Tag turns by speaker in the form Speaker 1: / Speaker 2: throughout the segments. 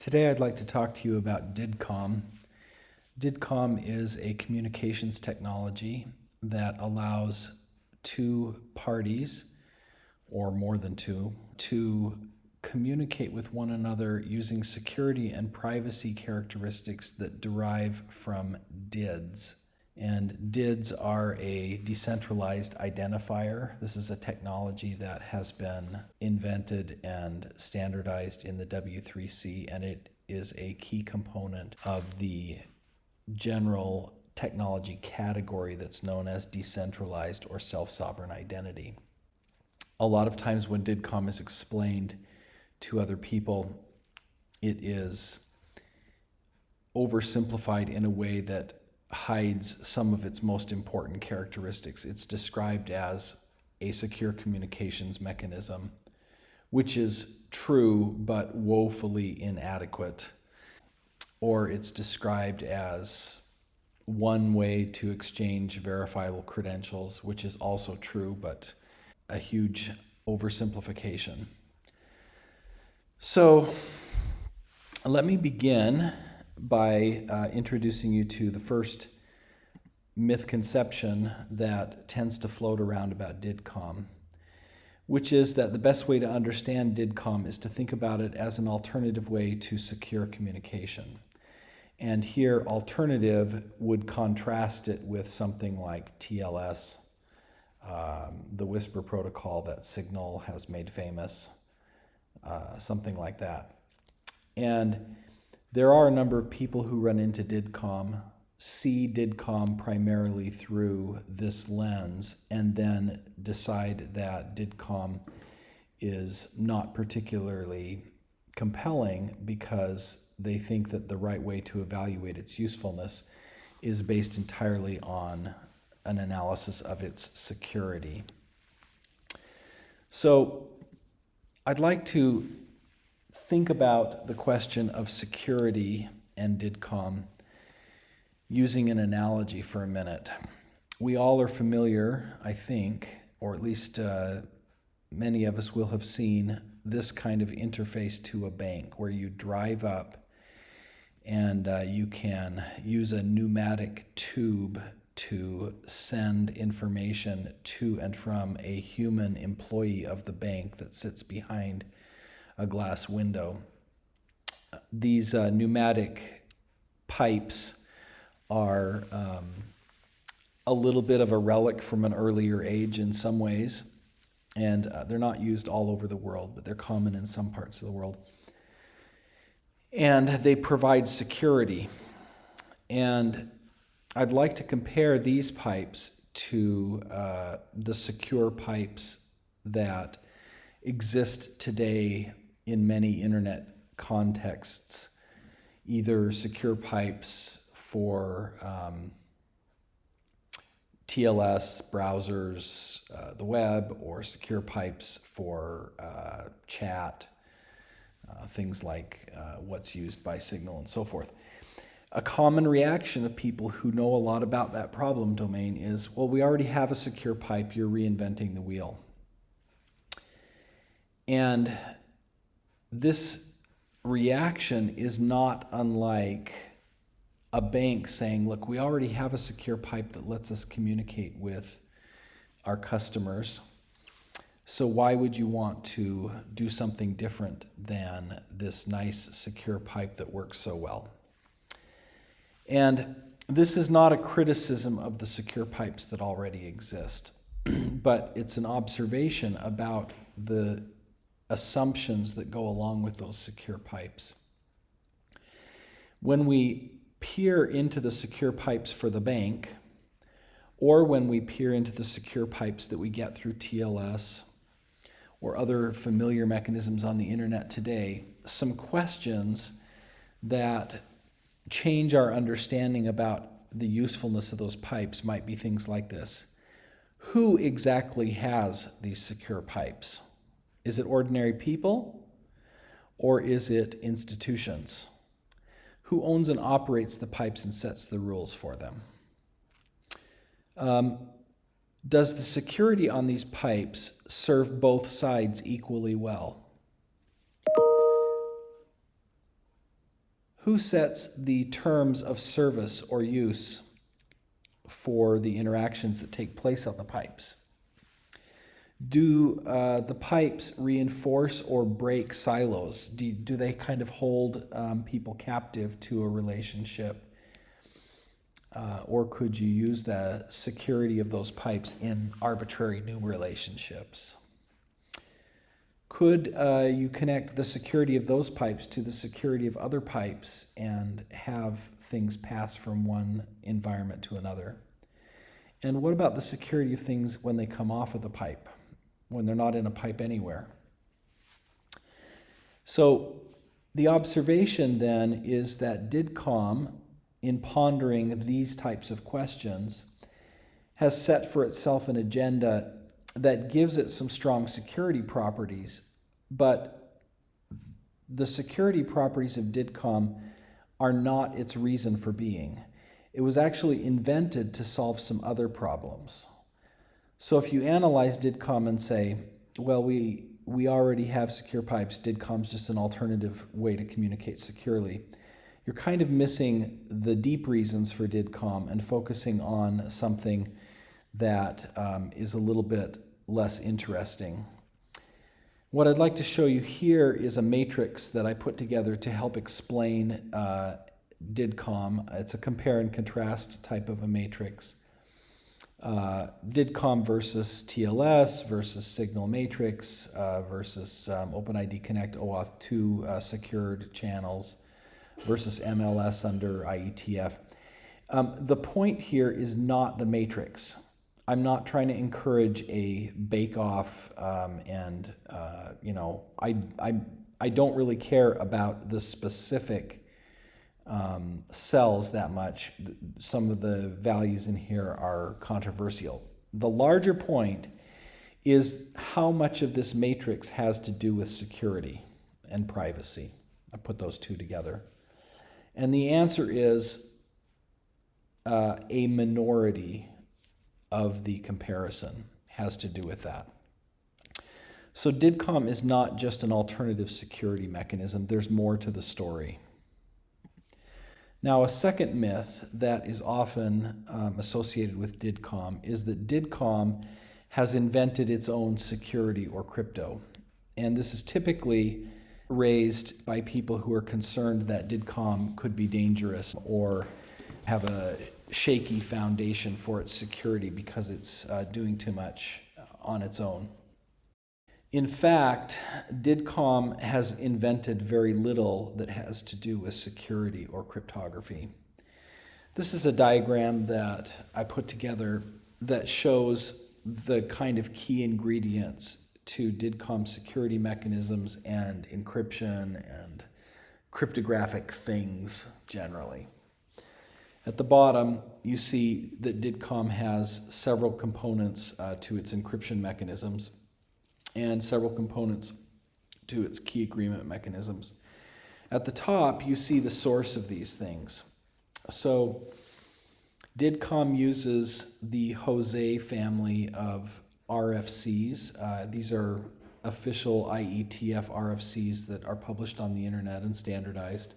Speaker 1: Today I'd like to talk to you about DIDComm. DIDComm is a communications technology that allows two parties, or more than two, to communicate with one another using security and privacy characteristics that derive from DIDs. And DIDs are a decentralized identifier. This is a technology that has been invented and standardized in the W3C, and it is a key component of the general technology category that's known as decentralized or self-sovereign identity. A lot of times when DIDComm is explained to other people, it is oversimplified in a way that hides some of its most important characteristics. It's described as a secure communications mechanism, which is true but woefully inadequate. Or it's described as one way to exchange verifiable credentials, which is also true but a huge oversimplification. So let me begin by introducing you to the first mythconception that tends to float around about DIDComm, which is that the best way to understand DIDComm is to think about it as an alternative way to secure communication. And here, alternative would contrast it with something like TLS, the whisper protocol that Signal has made famous, something like that. And there are a number of people who run into DIDComm, see DIDComm primarily through this lens, and then decide that DIDComm is not particularly compelling because they think that the right way to evaluate its usefulness is based entirely on an analysis of its security. So I'd like to think about the question of security and DIDComm using an analogy for a minute. We all are familiar, I think, or at least many of us will have seen this kind of interface to a bank where you drive up and you can use a pneumatic tube to send information to and from a human employee of the bank that sits behind a glass window. These pneumatic pipes are a little bit of a relic from an earlier age in some ways, and they're not used all over the world, but they're common in some parts of the world. And they provide security. And I'd like to compare these pipes to the secure pipes that exist today in many internet contexts, either secure pipes for TLS, browsers, the web, or secure pipes for chat, things like what's used by Signal and so forth. A common reaction of people who know a lot about that problem domain is, well, we already have a secure pipe, you're reinventing the wheel. And this reaction is not unlike a bank saying, look, we already have a secure pipe that lets us communicate with our customers, so why would you want to do something different than this nice secure pipe that works so well? And this is not a criticism of the secure pipes that already exist, but it's an observation about the assumptions that go along with those secure pipes. When we peer into the secure pipes for the bank, or when we peer into the secure pipes that we get through TLS or other familiar mechanisms on the internet today, some questions that change our understanding about the usefulness of those pipes might be things like this. Who exactly has these secure pipes? Is it ordinary people, or is it institutions? Who owns and operates the pipes and sets the rules for them? Does the security on these pipes serve both sides equally well? Who sets the terms of service or use for the interactions that take place on the pipes? Do the pipes reinforce or break silos? Do they kind of hold people captive to a relationship? Or could you use the security of those pipes in arbitrary new relationships? Could you connect the security of those pipes to the security of other pipes and have things pass from one environment to another? And what about the security of things when they come off of the pipe, when they're not in a pipe anywhere? So the observation then is that DIDComm, in pondering these types of questions, has set for itself an agenda that gives it some strong security properties, but the security properties of DIDComm are not its reason for being. It was actually invented to solve some other problems. So if you analyze DIDComm and say, well, we already have secure pipes, DIDComm's just an alternative way to communicate securely, you're kind of missing the deep reasons for DIDComm and focusing on something that is a little bit less interesting. What I'd like to show you here is a matrix that I put together to help explain DIDComm. It's a compare and contrast type of a matrix. DIDComm versus TLS versus Signal Matrix versus OpenID Connect OAuth 2 secured channels versus MLS under IETF. The point here is not the matrix. I'm not trying to encourage a bake-off, and I don't really care about the specific cells that much. Some of the values in here are controversial. The larger point is how much of this matrix has to do with security and privacy. I put those two together. And the answer is a minority of the comparison has to do with that. So DIDComm is not just an alternative security mechanism. There's more to the story. Now, a second myth that is often associated with DIDComm is that DIDComm has invented its own security or crypto. And this is typically raised by people who are concerned that DIDComm could be dangerous or have a shaky foundation for its security because it's doing too much on its own. In fact, DIDComm has invented very little that has to do with security or cryptography. This is a diagram that I put together that shows the kind of key ingredients to DIDComm security mechanisms and encryption and cryptographic things generally. At the bottom, you see that DIDComm has several components to its encryption mechanisms and several components to its key agreement mechanisms. At the top, you see the source of these things. So DIDComm uses the Jose family of RFCs. These are official IETF RFCs that are published on the internet and standardized.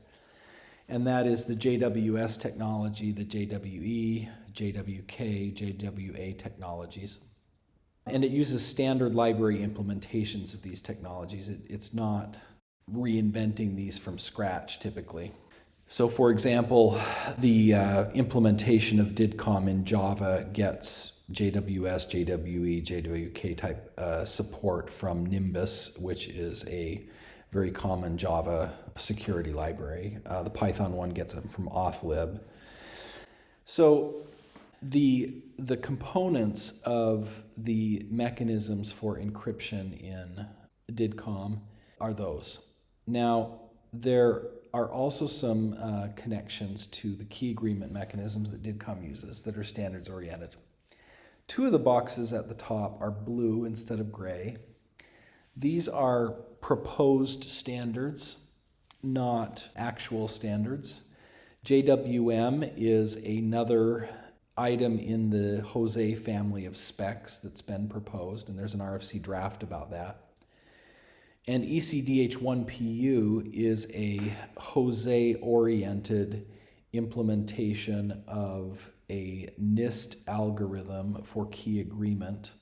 Speaker 1: And that is the JWS technology, the JWE, JWK, JWA technologies. And it uses standard library implementations of these technologies. It's not reinventing these from scratch typically. So for example, the implementation of DIDComm in Java gets JWS, JWE, JWK type support from Nimbus, which is a very common Java security library. The Python one gets it from auth-lib. So the components of the mechanisms for encryption in DIDComm are those. Now, there are also some connections to the key agreement mechanisms that DIDComm uses that are standards oriented. Two of the boxes at the top are blue instead of gray. These are proposed standards, not actual standards. JWM is another item in the Jose family of specs that's been proposed, and there's an RFC draft about that. And ECDH1PU is a Jose-oriented implementation of a NIST algorithm for key agreement.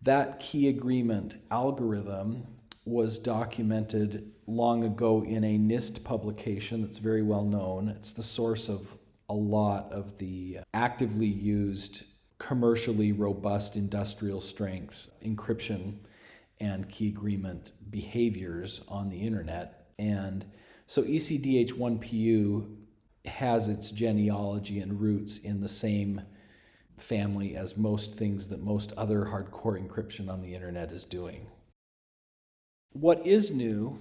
Speaker 1: That key agreement algorithm was documented long ago in a NIST publication that's very well known. It's the source of a lot of the actively used, commercially robust industrial strength encryption and key agreement behaviors on the internet. And so ECDH1PU has its genealogy and roots in the same family as most things that most other hardcore encryption on the internet is doing. What is new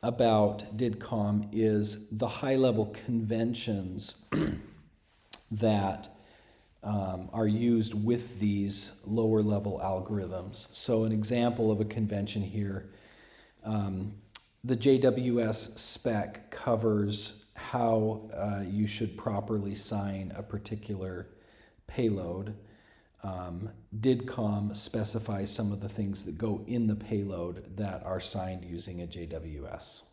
Speaker 1: about DIDComm is the high-level conventions that are used with these lower-level algorithms. So an example of a convention here, the JWS spec covers how you should properly sign a particular payload. DIDComm specifies some of the things that go in the payload that are signed using a JWS.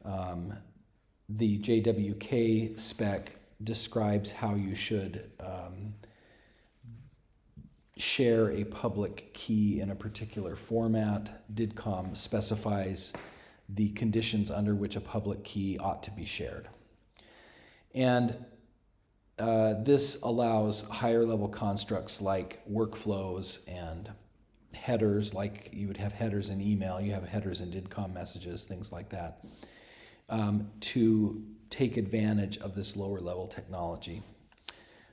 Speaker 1: The JWK spec describes how you should share a public key in a particular format. DIDComm specifies the conditions under which a public key ought to be shared. And this allows higher level constructs like workflows and headers, like you would have headers in email, you have headers in DIDComm messages, things like that, to take advantage of this lower level technology.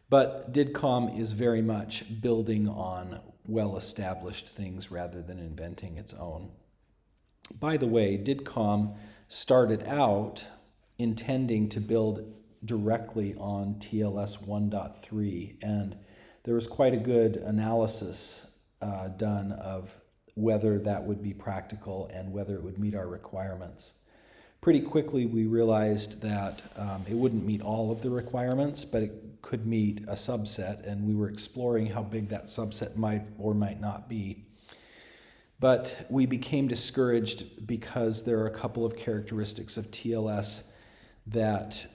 Speaker 1: But DIDComm is very much building on well-established things rather than inventing its own. By the way, DIDComm started out intending to build directly on TLS 1.3, and there was quite a good analysis done of whether that would be practical and whether it would meet our requirements. Pretty quickly we realized that it wouldn't meet all of the requirements, but it could meet a subset, and we were exploring how big that subset might or might not be. But we became discouraged because there are a couple of characteristics of TLS that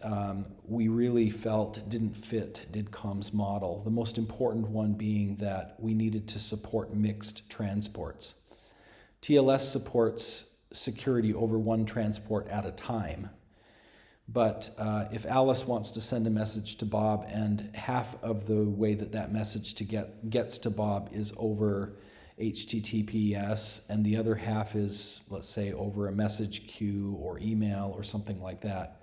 Speaker 1: we really felt didn't fit DIDComm's model. The most important one being that we needed to support mixed transports. TLS supports security over one transport at a time. But if Alice wants to send a message to Bob and half of the way that that message gets to Bob is over HTTPS and the other half is, let's say, over a message queue or email or something like that,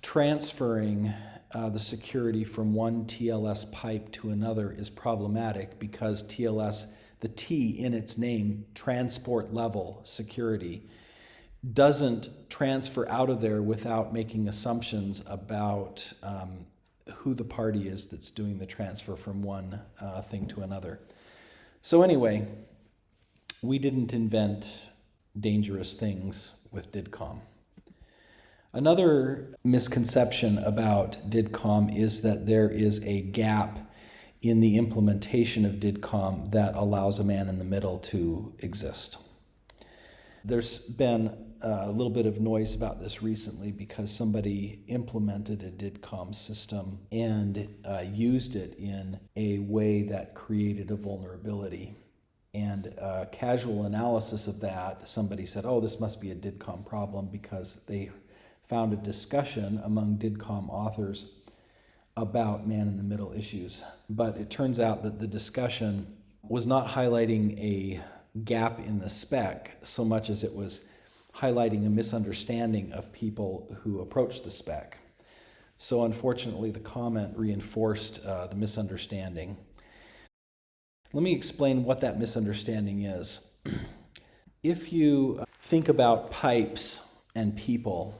Speaker 1: transferring the security from one TLS pipe to another is problematic because TLS, the T in its name, transport level security, doesn't transfer out of there without making assumptions about who the party is that's doing the transfer from one thing to another. So anyway, we didn't invent dangerous things with DIDComm. Another misconception about DIDComm is that there is a gap in the implementation of DIDComm that allows a man in the middle to exist. There's been a little bit of noise about this recently because somebody implemented a DIDComm system and used it in a way that created a vulnerability. And casual analysis of that, somebody said, oh, this must be a DIDComm problem because they found a discussion among DIDComm authors about man-in-the-middle issues. But it turns out that the discussion was not highlighting a gap in the spec so much as it was highlighting a misunderstanding of people who approached the spec. So unfortunately, the comment reinforced the misunderstanding. Let me explain what that misunderstanding is. If you think about pipes and people,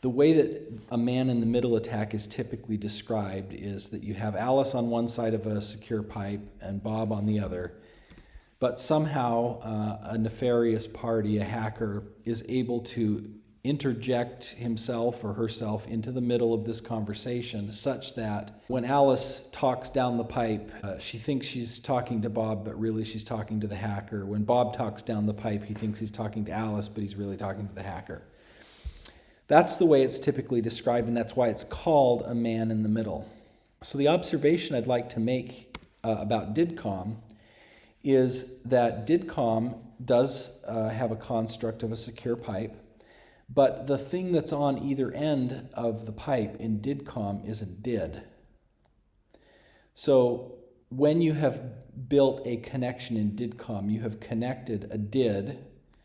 Speaker 1: the way that a man-in-the-middle attack is typically described is that you have Alice on one side of a secure pipe and Bob on the other, but somehow a nefarious party, a hacker, is able to interject himself or herself into the middle of this conversation such that when Alice talks down the pipe, she thinks she's talking to Bob, but really she's talking to the hacker. When Bob talks down the pipe, he thinks he's talking to Alice, but he's really talking to the hacker. That's the way it's typically described, and that's why it's called a man in the middle. So the observation I'd like to make about DIDComm is that DIDComm does have a construct of a secure pipe, but the thing that's on either end of the pipe in DIDComm is a DID. So when you have built a connection in DIDComm, you have connected a DID,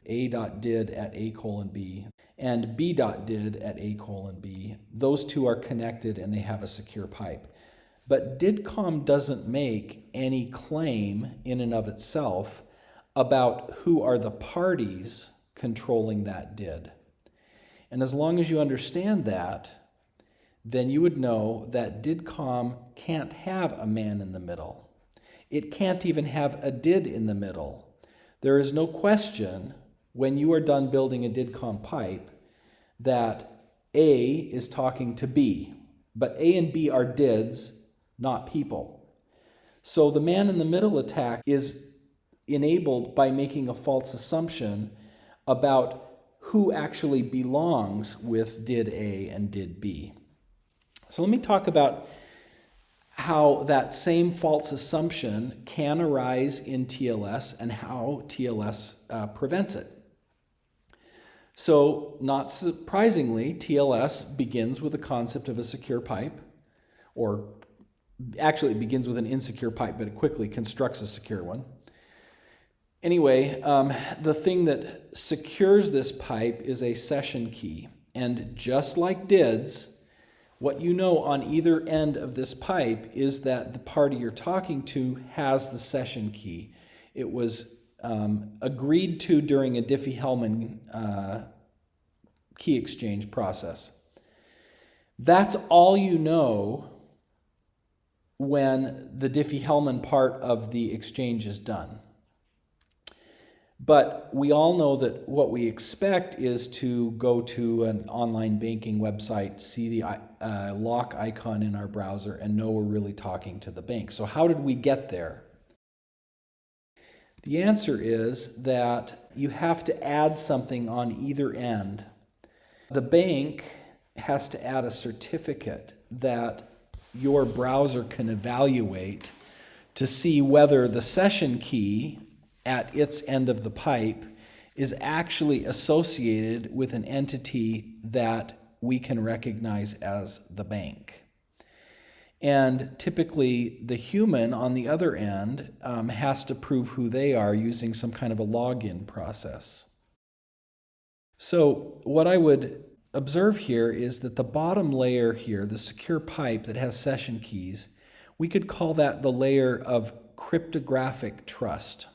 Speaker 1: a.did at a:b, and b.did at a:b. Those two are connected and they have a secure pipe. But DIDComm doesn't make any claim in and of itself about who are the parties controlling that DID. And as long as you understand that, then you would know that DIDComm can't have a man in the middle. It can't even have a DID in the middle. There is no question when you are done building a DIDComm pipe that A is talking to B, but A and B are DIDs, not people. So the man in the middle attack is enabled by making a false assumption about who actually belongs with DID A and DID B. So let me talk about how that same false assumption can arise in TLS and how TLS prevents it. So, not surprisingly, TLS begins with the concept of a secure pipe, or actually it begins with an insecure pipe, but it quickly constructs a secure one. Anyway, the thing that secures this pipe is a session key. And just like DIDs, what you know on either end of this pipe is that the party you're talking to has the session key. It was agreed to during a Diffie-Hellman key exchange process. That's all you know when the Diffie-Hellman part of the exchange is done. But we all know that what we expect is to go to an online banking website, see the lock icon in our browser, and know we're really talking to the bank. So how did we get there? The answer is that you have to add something on either end. The bank has to add a certificate that your browser can evaluate to see whether the session key at its end of the pipe is actually associated with an entity that we can recognize as the bank. And typically the human on the other end has to prove who they are using some kind of a login process. So what I would observe here is that the bottom layer here, the secure pipe that has session keys, we could call that the layer of cryptographic trust.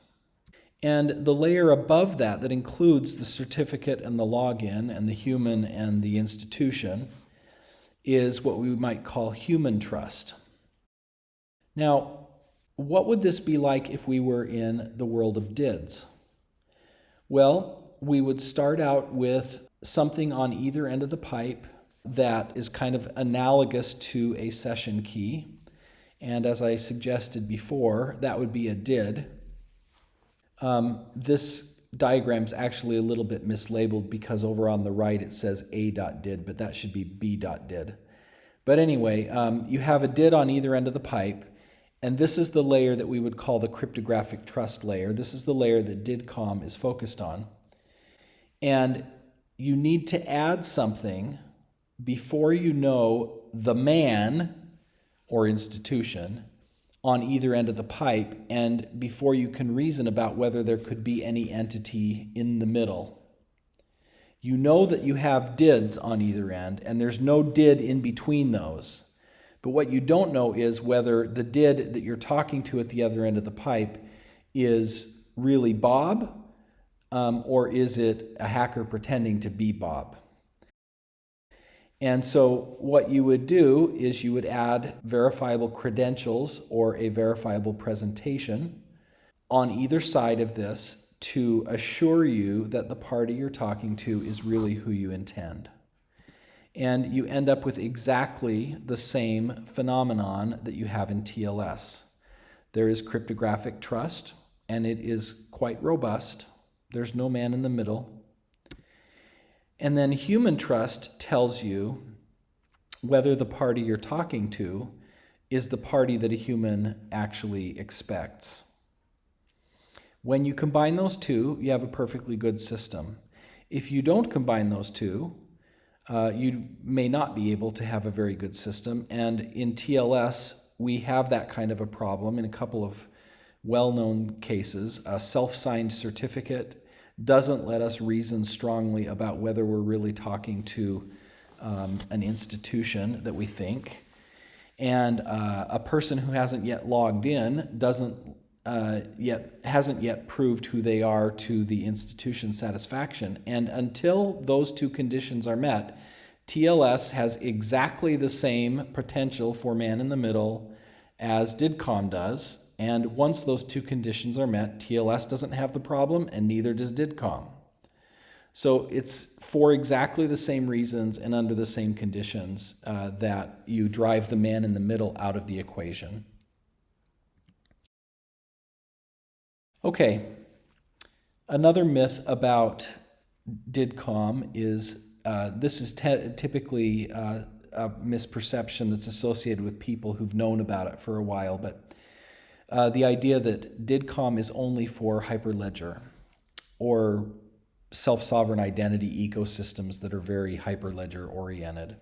Speaker 1: And the layer above that, that includes the certificate and the login and the human and the institution, is what we might call human trust. Now, what would this be like if we were in the world of DIDs? Well, we would start out with something on either end of the pipe that is kind of analogous to a session key. And as I suggested before, that would be a DID. This diagram is actually a little bit mislabeled because over on the right it says a.did, but that should be b.did. But anyway, you have a DID on either end of the pipe, and this is the layer that we would call the cryptographic trust layer. This is the layer that DIDComm is focused on. And you need to add something before you know the man or institution on either end of the pipe, and before you can reason about whether there could be any entity in the middle. You know that you have DIDs on either end, and there's no DID in between those. But what you don't know is whether the DID that you're talking to at the other end of the pipe is really Bob, or is it a hacker pretending to be Bob? And so what you would do is you would add verifiable credentials or a verifiable presentation on either side of this to assure you that the party you're talking to is really who you intend. And you end up with exactly the same phenomenon that you have in TLS. There is cryptographic trust, and it is quite robust. There's no man in the middle. And then human trust tells you whether the party you're talking to is the party that a human actually expects. When you combine those two, you have a perfectly good system. If you don't combine those two, you may not be able to have a very good system. And in TLS, we have that kind of a problem in a couple of well-known cases. A self-signed certificate doesn't let us reason strongly about whether we're really talking to an institution that we think. And a person who hasn't yet logged in hasn't yet proved who they are to the institution's satisfaction. And until those two conditions are met, TLS has exactly the same potential for man in the middle as DIDComm does. And once those two conditions are met, TLS doesn't have the problem, and neither does DIDComm. So it's for exactly the same reasons and under the same conditions that you drive the man in the middle out of the equation. Okay, another myth about DIDComm is this is typically a misperception that's associated with people who've known about it for a while, but the idea that DIDComm is only for Hyperledger or self-sovereign identity ecosystems that are very Hyperledger oriented.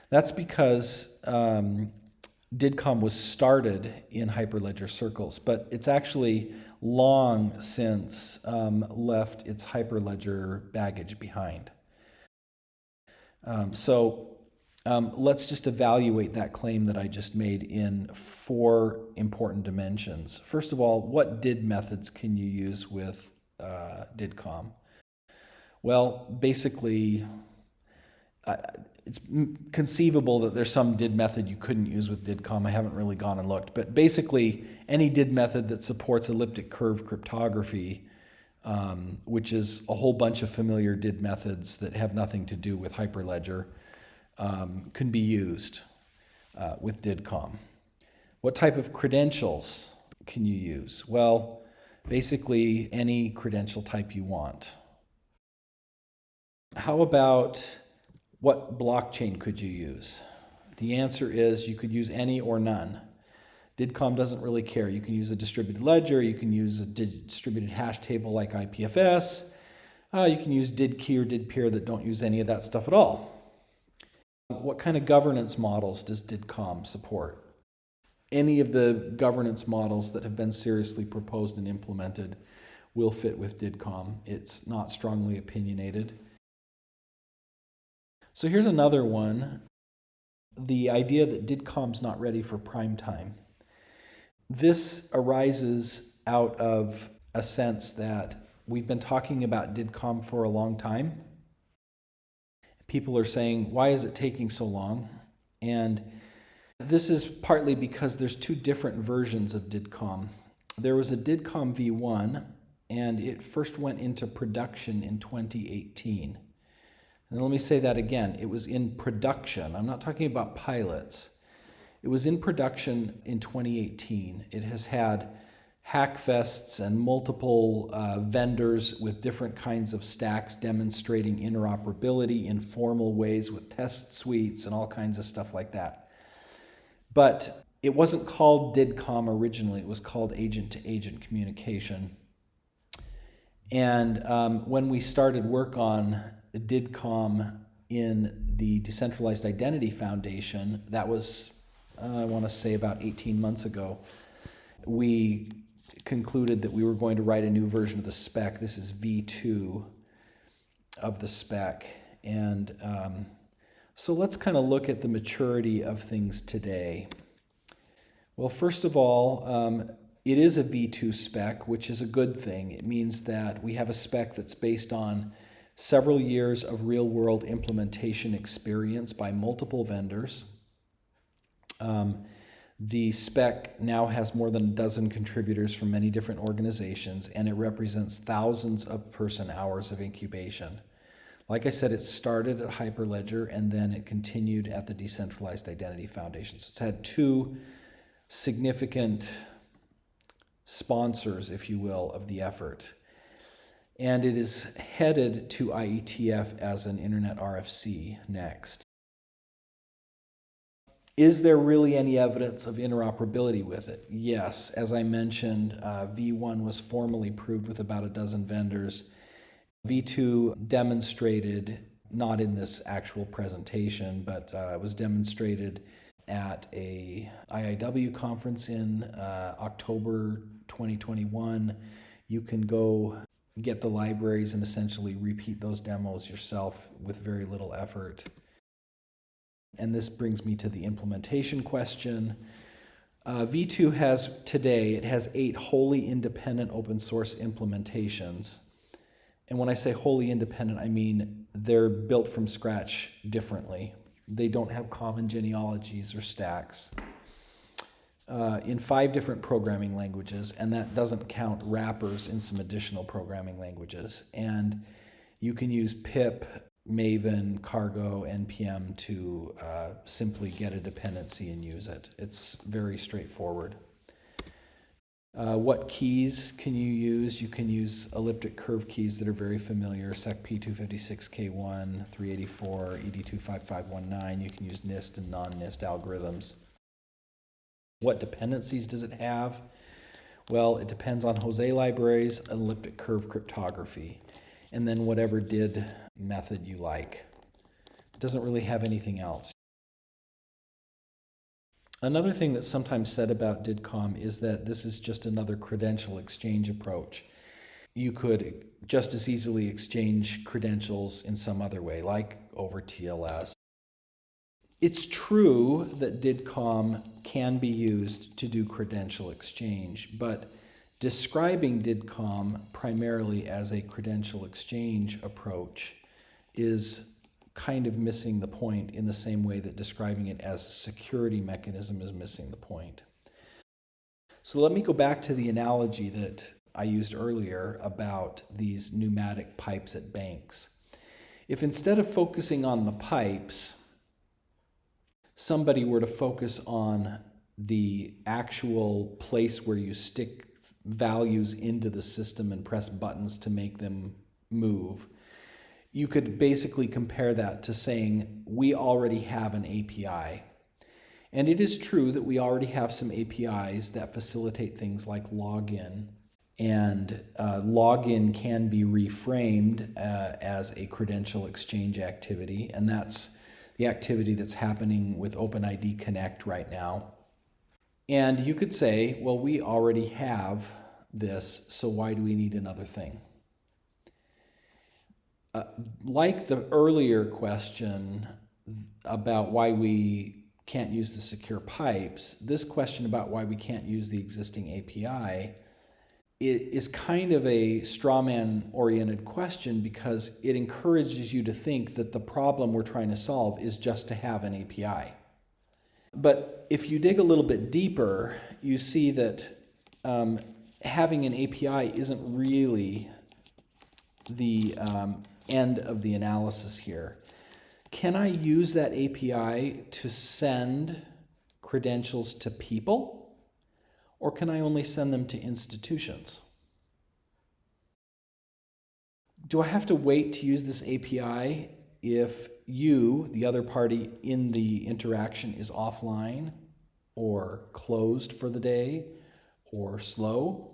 Speaker 1: That's because DIDComm was started in Hyperledger circles, but it's actually long since left its Hyperledger baggage behind. Let's just evaluate that claim that I just made in 4 important dimensions. First of all, what DID methods can you use with DIDComm? Well, basically, it's conceivable that there's some DID method you couldn't use with DIDComm. I haven't really gone and looked. But basically, any DID method that supports elliptic curve cryptography, which is a whole bunch of familiar DID methods that have nothing to do with Hyperledger, can be used with DIDComm. What type of credentials can you use? Well, basically any credential type you want. How about what blockchain could you use? The answer is you could use any or none. DIDComm doesn't really care. You can use a distributed ledger, you can use a distributed hash table like IPFS, you can use DIDKey or DIDPeer that don't use any of that stuff at all. What kind of governance models does DIDComm support? Any of the governance models that have been seriously proposed and implemented will fit with DIDComm. It's not strongly opinionated. So here's another one, the idea that DIDComm's not ready for prime time. This arises out of a sense that we've been talking about DIDComm for a long time. People are saying, why is it taking so long? And this is partly because there's 2 different versions of DIDComm. There was a DIDComm v1, and it first went into production in 2018. And let me say that again. It was in production. I'm not talking about pilots. It was in production in 2018. It has had hackfests and multiple vendors with different kinds of stacks demonstrating interoperability in formal ways with test suites and all kinds of stuff like that. But it wasn't called DIDComm originally. It was called agent-to-agent communication. And when we started work on DIDComm in the Decentralized Identity Foundation, that was, I want to say about 18 months ago, we concluded that we were going to write a new version of the spec. This is V2 of the spec. And so let's kind of look at the maturity of things today. Well, first of all, it is a V2 spec, which is a good thing. It means that we have a spec that's based on several years of real-world implementation experience by multiple vendors. The spec now has more than a dozen contributors from many different organizations, and it represents thousands of person hours of incubation. Like I said, it started at Hyperledger, and then it continued at the Decentralized Identity Foundation. So it's had two significant sponsors, if you will, of the effort. And it is headed to IETF as an Internet RFC next. Is there really any evidence of interoperability with it? Yes. As I mentioned, V1 was formally proved with about a dozen vendors. V2 demonstrated, not in this actual presentation, but was demonstrated at a IIW conference in October 2021. You can go get the libraries and essentially repeat those demos yourself with very little effort. And this brings me to the implementation question. V2 has today, it has 8 wholly independent open source implementations. And when I say wholly independent, I mean they're built from scratch differently. They don't have common genealogies or stacks. In 5 different programming languages, and that doesn't count wrappers in some additional programming languages. And you can use pip, Maven, Cargo, NPM to simply get a dependency and use it. It's very straightforward. What keys can you use? You can use elliptic curve keys that are very familiar, SecP256K1, 384, ED25519. You can use NIST and non-NIST algorithms. What dependencies does it have? Well, it depends on Jose libraries, elliptic curve cryptography, and then whatever DID method you like. It doesn't really have anything else. Another thing that's sometimes said about DIDComm is that this is just another credential exchange approach. You could just as easily exchange credentials in some other way, like over TLS. It's true that DIDComm can be used to do credential exchange, but describing DIDComm primarily as a credential exchange approach is kind of missing the point in the same way that describing it as a security mechanism is missing the point. So let me go back to the analogy that I used earlier about these pneumatic pipes at banks. If instead of focusing on the pipes, somebody were to focus on the actual place where you stick values into the system and press buttons to make them move, you could basically compare that to saying we already have an API. And it is true that we already have some APIs that facilitate things like login. And login can be reframed as a credential exchange activity. And that's the activity that's happening with OpenID Connect right now. And you could say, well, we already have this, so why do we need another thing? Like the earlier question about why we can't use the secure pipes, this question about why we can't use the existing API is kind of a straw man oriented question because it encourages you to think that the problem we're trying to solve is just to have an API. But if you dig a little bit deeper, you see that having an API isn't really the end of the analysis here. Can I use that API to send credentials to people, or can I only send them to institutions? Do I have to wait to use this API if you, the other party in the interaction, is offline or closed for the day or slow?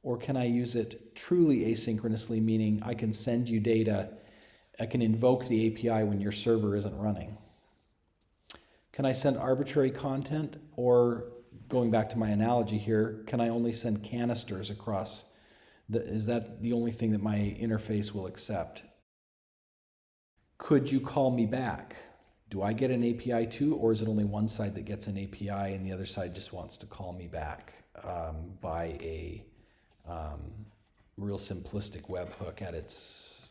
Speaker 1: Or can I use it truly asynchronously, meaning I can send you data, I can invoke the API when your server isn't running? Can I send arbitrary content? Or, going back to my analogy here, can I only send canisters across? Is that the only thing that my interface will accept? Could you call me back? Do I get an API too, or is it only one side that gets an API and the other side just wants to call me back by a real simplistic webhook at its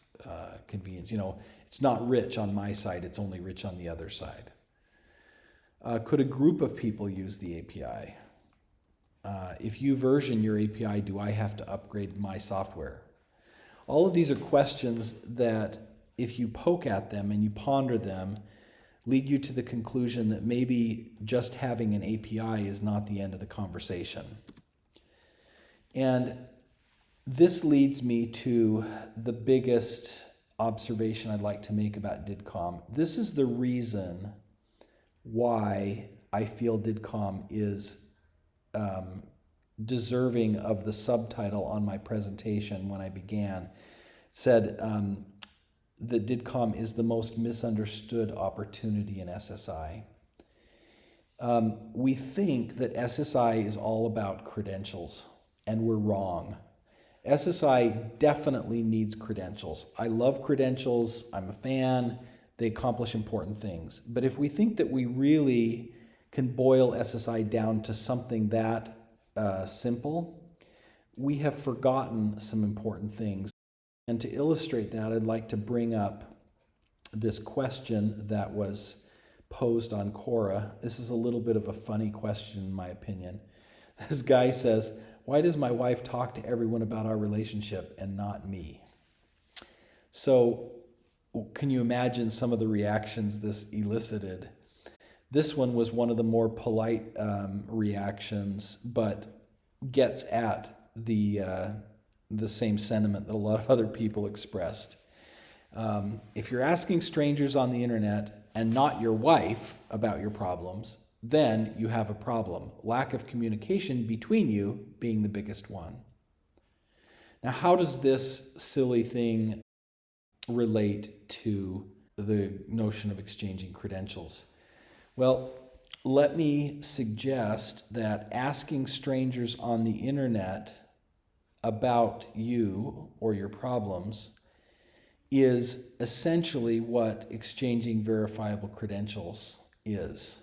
Speaker 1: convenience? You know, it's not rich on my side, it's only rich on the other side. Could a group of people use the API? If you version your API, do I have to upgrade my software? All of these are questions that, if you poke at them and you ponder them, lead you to the conclusion that maybe just having an API is not the end of the conversation. And this leads me to the biggest observation I'd like to make about DIDComm. This is the reason why I feel DIDComm is deserving of the subtitle on my presentation when I began. It said that DIDComm is the most misunderstood opportunity in SSI. We think that SSI is all about credentials, and we're wrong. SSI definitely needs credentials. I love credentials. I'm a fan. They accomplish important things. But if we think that we really can boil SSI down to something that simple, we have forgotten some important things. And to illustrate that, I'd like to bring up this question that was posed on Quora. This is a little bit of a funny question, in my opinion. This guy says, "Why does my wife talk to everyone about our relationship and not me?" So can you imagine some of the reactions this elicited? This one was one of the more polite reactions, but gets at the same sentiment that a lot of other people expressed. If you're asking strangers on the internet and not your wife about your problems, then you have a problem. Lack of communication between you being the biggest one. Now, how does this silly thing relate to the notion of exchanging credentials? Well, let me suggest that asking strangers on the internet about you or your problems is essentially what exchanging verifiable credentials is.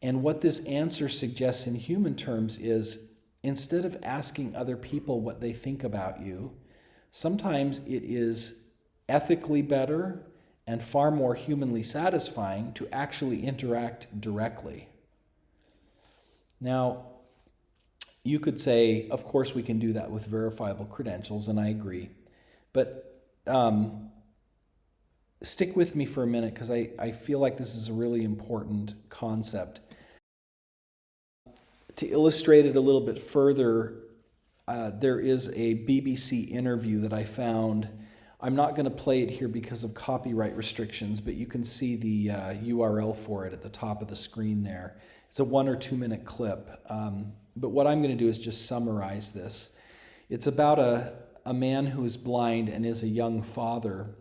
Speaker 1: And what this answer suggests in human terms is, instead of asking other people what they think about you, sometimes it is ethically better and far more humanly satisfying to actually interact directly. Now, you could say, of course we can do that with verifiable credentials, and I agree. But stick with me for a minute, because I feel like this is a really important concept. To illustrate it a little bit further, there is a BBC interview that I found. I'm not going to play it here because of copyright restrictions, but you can see the URL for it at the top of the screen there. It's a 1 or 2 minute clip. But what I'm going to do is just summarize this. It's about a man who is blind and is a young father.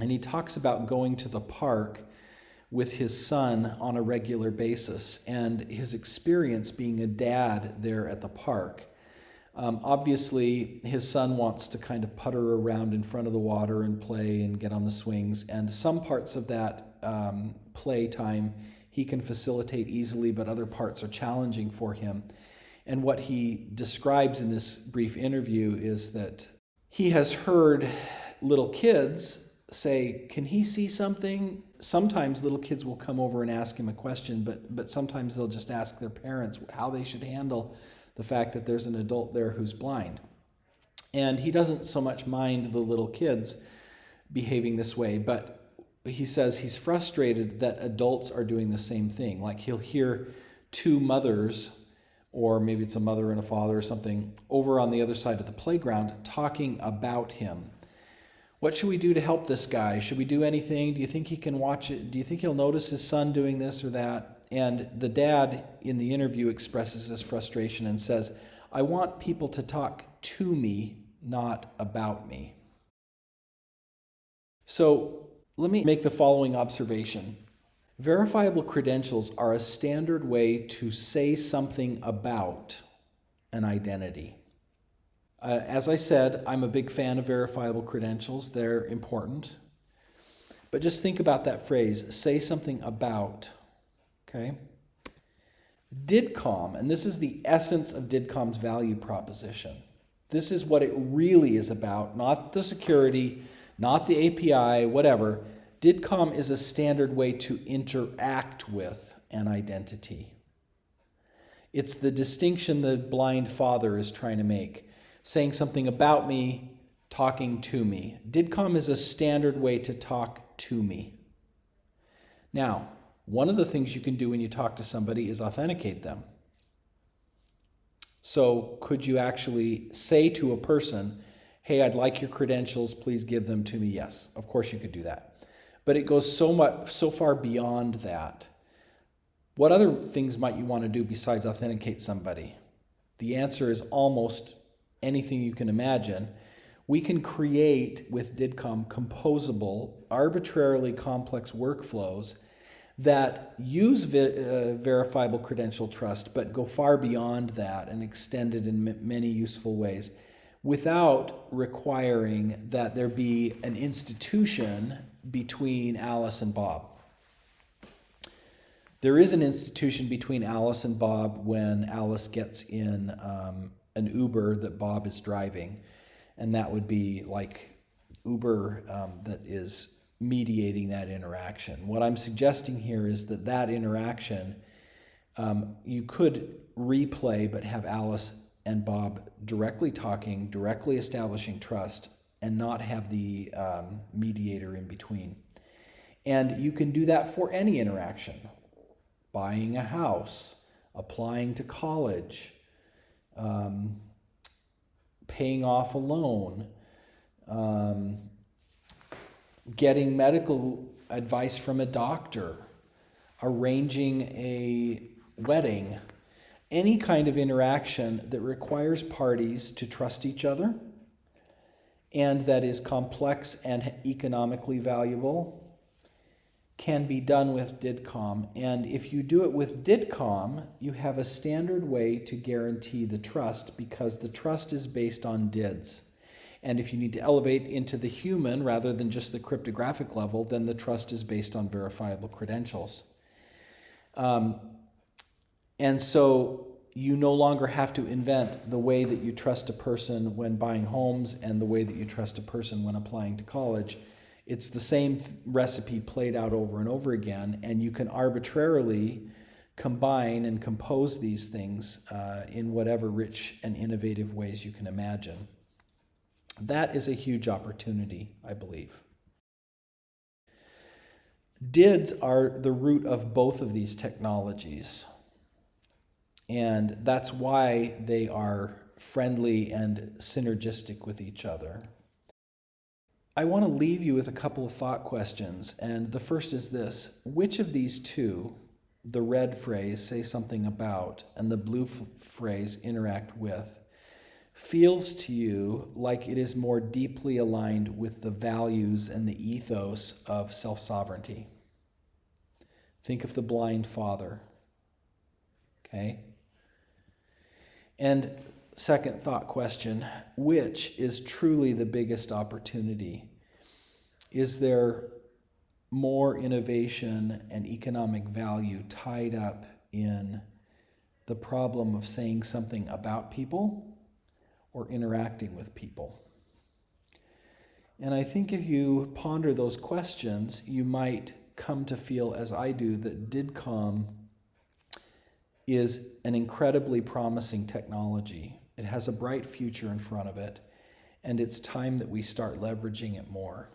Speaker 1: And he talks about going to the park with his son on a regular basis and his experience being a dad there at the park. Obviously, his son wants to kind of putter around in front of the water and play and get on the swings. And some parts of that play time he can facilitate easily, but other parts are challenging for him. And what he describes in this brief interview is that he has heard little kids say, "Can he see something?" Sometimes little kids will come over and ask him a question, but sometimes they'll just ask their parents how they should handle the fact that there's an adult there who's blind. And he doesn't so much mind the little kids behaving this way, but he says he's frustrated that adults are doing the same thing. Like he'll hear two mothers, or maybe it's a mother and a father or something, over on the other side of the playground talking about him. What should we do to help this guy? Should we do anything? Do you think he can watch it? Do you think he'll notice his son doing this or that? And the dad in the interview expresses his frustration and says, "I want people to talk to me, not about me." So let me make the following observation. Verifiable credentials are a standard way to say something about an identity. As I said, I'm a big fan of verifiable credentials. They're important. But just think about that phrase, say something about. Okay? DIDComm, and this is the essence of DIDComm's value proposition. This is what it really is about, not the security, not the API, whatever. DIDComm is a standard way to interact with and identity. It's the distinction the blind father is trying to make, saying something about me, talking to me. DIDComm is a standard way to talk to me. Now, one of the things you can do when you talk to somebody is authenticate them. So could you actually say to a person, hey, I'd like your credentials, please give them to me? Yes, of course you could do that. But it goes so far beyond that. What other things might you want to do besides authenticate somebody? The answer is almost anything you can imagine. We can create with DIDComm composable, arbitrarily complex workflows that use verifiable credential trust, but go far beyond that and extend it in many useful ways without requiring that there be an institution between Alice and Bob. There is an institution between Alice and Bob when Alice gets in an Uber that Bob is driving, and that would be like Uber that is mediating that interaction. What I'm suggesting here is that interaction you could replay, but have Alice and Bob directly talking, directly establishing trust, and not have the mediator in between. And you can do that for any interaction. Buying a house, applying to college, paying off a loan, getting medical advice from a doctor, arranging a wedding, any kind of interaction that requires parties to trust each other and that is complex and economically valuable can be done with DIDComm. And if you do it with DIDComm, you have a standard way to guarantee the trust because the trust is based on DIDs. And if you need to elevate into the human rather than just the cryptographic level, then the trust is based on verifiable credentials. And so you no longer have to invent the way that you trust a person when buying homes and the way that you trust a person when applying to college. It's the same recipe played out over and over again, and you can arbitrarily combine and compose these things in whatever rich and innovative ways you can imagine. That is a huge opportunity, I believe. DIDs are the root of both of these technologies, and that's why they are friendly and synergistic with each other. I want to leave you with a couple of thought questions, and the first is this. Which of these two, the red phrase, say something about, and the blue phrase, interact with, feels to you like it is more deeply aligned with the values and the ethos of self-sovereignty? Think of the blind father, okay? And second thought question, which is truly the biggest opportunity? Is there more innovation and economic value tied up in the problem of saying something about people or interacting with people? And I think if you ponder those questions, you might come to feel, as I do, that DIDComm is an incredibly promising technology. It has a bright future in front of it, and it's time that we start leveraging it more.